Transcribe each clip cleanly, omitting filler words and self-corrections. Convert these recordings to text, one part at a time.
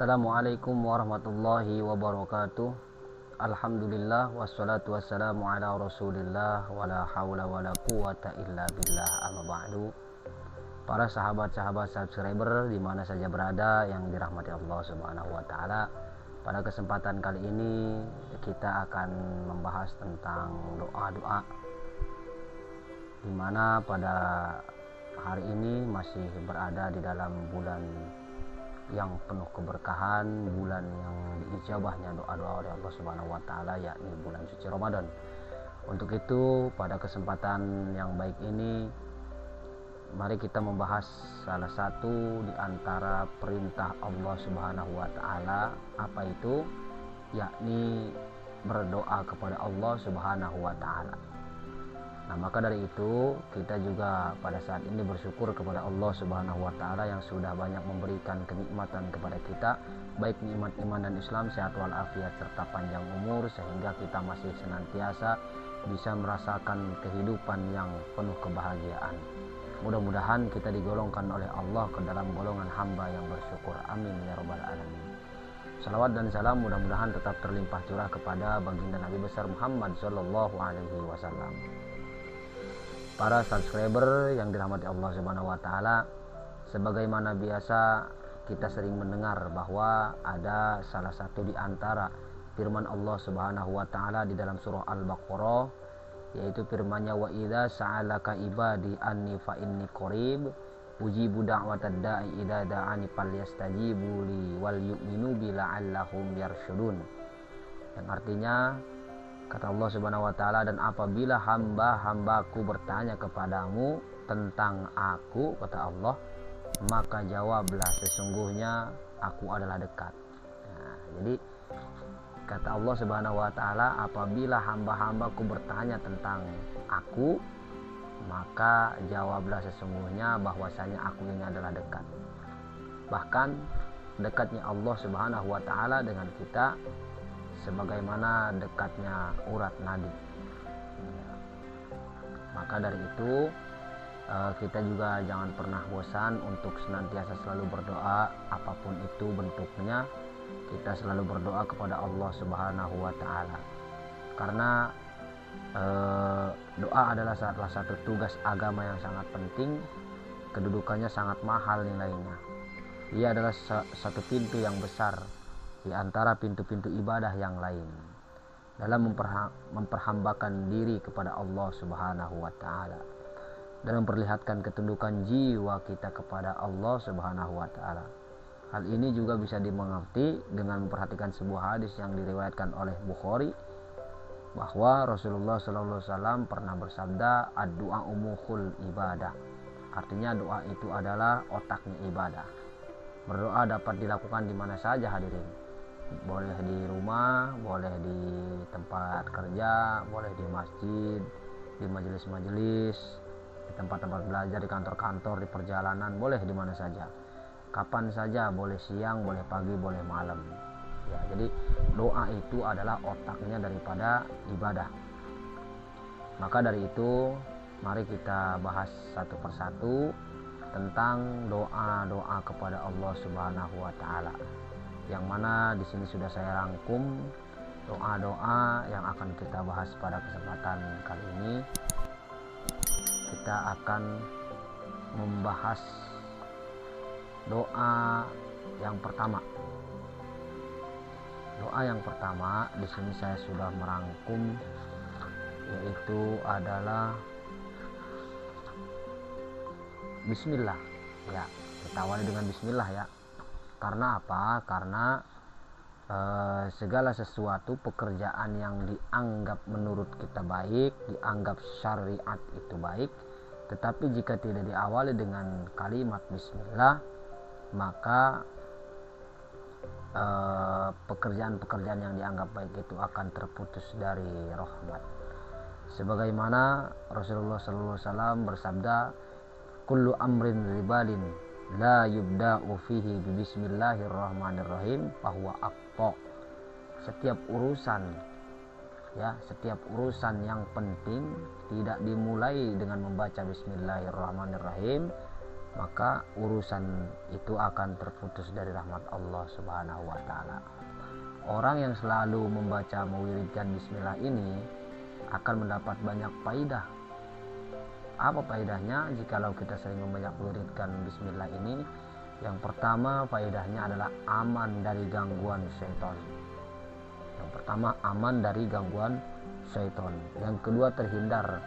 Assalamualaikum warahmatullahi wabarakatuh. Alhamdulillah wassalatu wassalamu ala rasulillah wala hawla wala quwata illa billah, amma ba'du. Para sahabat-sahabat subscriber di mana saja berada yang dirahmati Allah Subhanahu wa taala. Pada kesempatan kali ini kita akan membahas tentang doa-doa, di mana pada hari ini masih berada di dalam bulan yang penuh keberkahan, bulan yang diijabahnya doa-doa oleh Allah Subhanahu wa taala, yakni bulan suci Ramadan. Untuk itu, pada kesempatan yang baik ini mari kita membahas salah satu di antara perintah Allah Subhanahu wa taala, apa itu? Yakni berdoa kepada Allah Subhanahu wa taala. Nah, maka dari itu kita juga pada saat ini bersyukur kepada Allah Subhanahu wa taala yang sudah banyak memberikan kenikmatan kepada kita, baik nikmat iman dan Islam, sehat walafiat serta panjang umur, sehingga kita masih senantiasa bisa merasakan kehidupan yang penuh kebahagiaan. Mudah-mudahan kita digolongkan oleh Allah ke dalam golongan hamba yang bersyukur. Amin ya rabbal alamin. Salawat dan salam mudah-mudahan tetap terlimpah curah kepada baginda Nabi besar Muhammad sallallahu alaihi wasallam. Para subscriber yang dirahmati Allah Subhanahu wa taala, sebagaimana biasa kita sering mendengar bahwa ada salah satu di antara firman Allah Subhanahu wa taala di dalam surah Al-Baqarah, yaitu firman-Nya, wa idza sa'alaka ibadi anni fa inni qarib ujibu da'watad da'i idza da'ani falyastajibu li wal yu'minu bi la'allahum yarshudun. Yang artinya, kata Allah Subhanahu wa taala, dan apabila hamba-hambaku bertanya kepadamu tentang aku, kata Allah, maka jawablah sesungguhnya aku adalah dekat. Nah, jadi kata Allah Subhanahu wa taala, apabila hamba-hambaku bertanya tentang aku, maka jawablah sesungguhnya bahwasanya aku ini adalah dekat. Bahkan dekatnya Allah Subhanahu wa taala dengan kita sebagaimana dekatnya urat nadi. Maka dari itu kita juga jangan pernah bosan untuk senantiasa selalu berdoa, apapun itu bentuknya. Kita selalu berdoa kepada Allah Subhanahu wa taala, karena doa adalah salah satu tugas agama yang sangat penting. Kedudukannya sangat mahal nilainya. Ia adalah satu pintu yang besar di antara pintu-pintu ibadah yang lain dalam memperhambakan diri kepada Allah Subhanahu wa taala dan memperlihatkan ketundukan jiwa kita kepada Allah Subhanahu wa taala. Hal ini juga bisa dimengerti dengan memperhatikan sebuah hadis yang diriwayatkan oleh Bukhari, bahwa Rasulullah SAW pernah bersabda, ad-du'a umukhul ibadah. Artinya doa itu adalah otaknya ibadah. Berdoa dapat dilakukan di mana saja hadirin. Boleh di rumah, boleh di tempat kerja, boleh di masjid, di majelis-majelis, di tempat-tempat belajar, di kantor-kantor, di perjalanan, boleh di mana saja, kapan saja, boleh siang, boleh pagi, boleh malam. Ya, jadi doa itu adalah otaknya daripada ibadah. Maka dari itu mari kita bahas satu persatu tentang doa-doa kepada Allah Subhanahu wa taala, yang mana di sini sudah saya rangkum doa-doa yang akan kita bahas pada kesempatan kali ini. Kita akan membahas doa yang pertama. Doa yang pertama di sini saya sudah merangkum, yaitu adalah Bismillah. Ya, kita awali dengan Bismillah ya. Karena apa? Karena segala sesuatu pekerjaan yang dianggap menurut kita baik, dianggap syariat itu baik, tetapi jika tidak diawali dengan kalimat Bismillah, maka pekerjaan-pekerjaan yang dianggap baik itu akan terputus dari rahmat. Sebagaimana Rasulullah SAW bersabda, kullu amrin ribalin la yubda'u fihi bismillahirrahmanirrahim fahuwa aqta. Setiap urusan yang penting tidak dimulai dengan membaca bismillahirrahmanirrahim, maka urusan itu akan terputus dari rahmat Allah Subhanahu wa taala. Orang yang selalu membaca mewiridkan bismillah ini akan mendapat banyak faidah. Apa faedahnya jikalau kita sering membanyak mewiridkan bismillah ini? Yang pertama, faedahnya adalah aman dari gangguan syaitan. Yang pertama, aman dari gangguan syaitan. Yang kedua, terhindar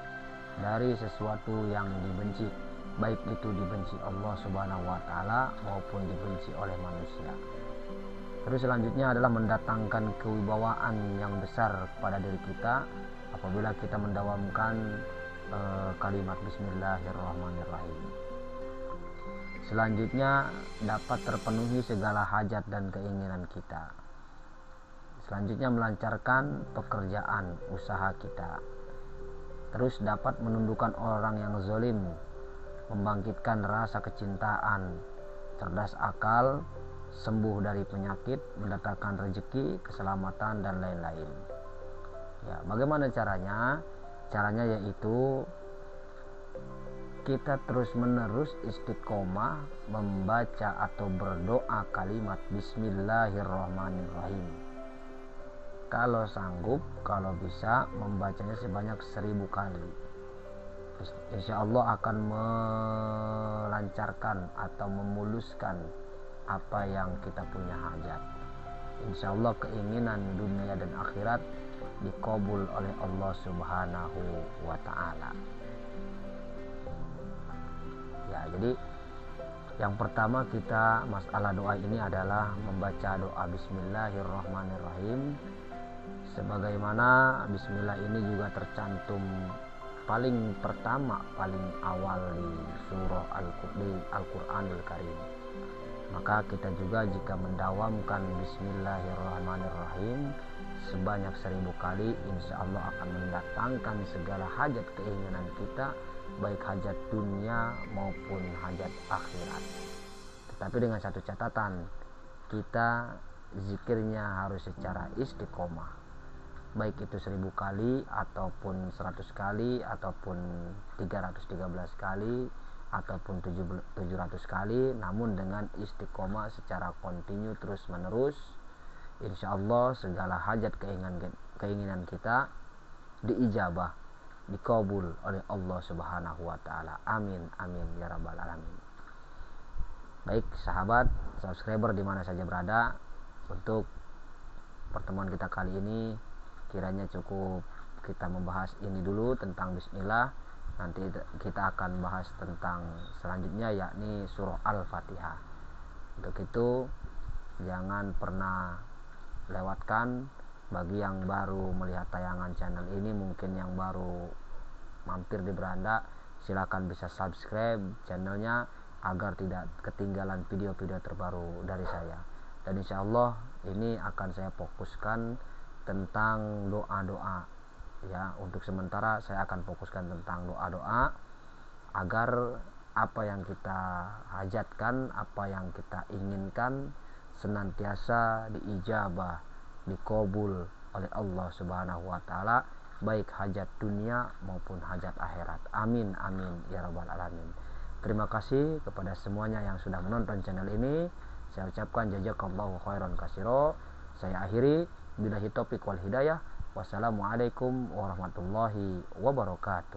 dari sesuatu yang dibenci, baik itu dibenci Allah Subhanahu wa taala maupun dibenci oleh manusia. Terus selanjutnya adalah mendatangkan kewibawaan yang besar pada diri kita apabila kita mendawamkan kalimat bismillahirrahmanirrahim. Selanjutnya dapat terpenuhi segala hajat dan keinginan kita. Selanjutnya melancarkan pekerjaan usaha kita. Terus dapat menundukkan orang yang zalim, membangkitkan rasa kecintaan, cerdas akal, sembuh dari penyakit, mendatangkan rezeki, keselamatan dan lain-lain. Ya, bagaimana caranya? Caranya yaitu kita terus-menerus istiqomah membaca atau berdoa kalimat bismillahirrahmanirrahim. Kalau sanggup, kalau bisa membacanya sebanyak 1000 kali. Insya Allah akan melancarkan atau memuluskan apa yang kita punya hajat. Insya Allah keinginan dunia dan akhirat dikabul oleh Allah Subhanahu wa ta'ala. Ya, jadi yang pertama kita masalah doa ini adalah membaca doa bismillahirrahmanirrahim. Sebagaimana bismillah ini juga tercantum paling pertama, paling awal di surah Al-Qur'anul Karim. Maka kita juga jika mendawamkan bismillahirrahmanirrahim sebanyak 1000 kali, insya Allah akan mendatangkan segala hajat keinginan kita, baik hajat dunia maupun hajat akhirat. Tetapi dengan satu catatan, kita zikirnya harus secara istiqomah, baik itu 1000 kali ataupun 100 kali ataupun 313 kali ataupun 700 kali, namun dengan istiqomah secara kontinu terus menerus. Insya Allah segala hajat keinginan kita diijabah, dikabul oleh Allah Subhanahu wa ta'ala. Amin amin ya rabbal alamin. Baik sahabat subscriber dimana saja berada, untuk pertemuan kita kali ini kiranya cukup kita membahas ini dulu tentang bismillah. Nanti kita akan bahas tentang selanjutnya, yakni surah Al-Fatihah. Untuk itu jangan pernah lewatkan. Bagi yang baru melihat tayangan channel ini, mungkin yang baru mampir di beranda, silakan bisa subscribe channelnya agar tidak ketinggalan video-video terbaru dari saya. Dan insya Allah ini akan saya fokuskan tentang doa-doa. Ya, untuk sementara saya akan fokuskan tentang doa-doa agar apa yang kita hajatkan, apa yang kita inginkan senantiasa diijabah, dikabul oleh Allah Subhanahu wa ta'ala, baik hajat dunia maupun hajat akhirat. Amin amin ya rabbal alamin. Terima kasih kepada semuanya yang sudah menonton channel ini. Saya ucapkan jazakallahu khairan katsira. Saya akhiri, billahi taufiq wal hidayah. Wassalamualaikum warahmatullahi wabarakatuh.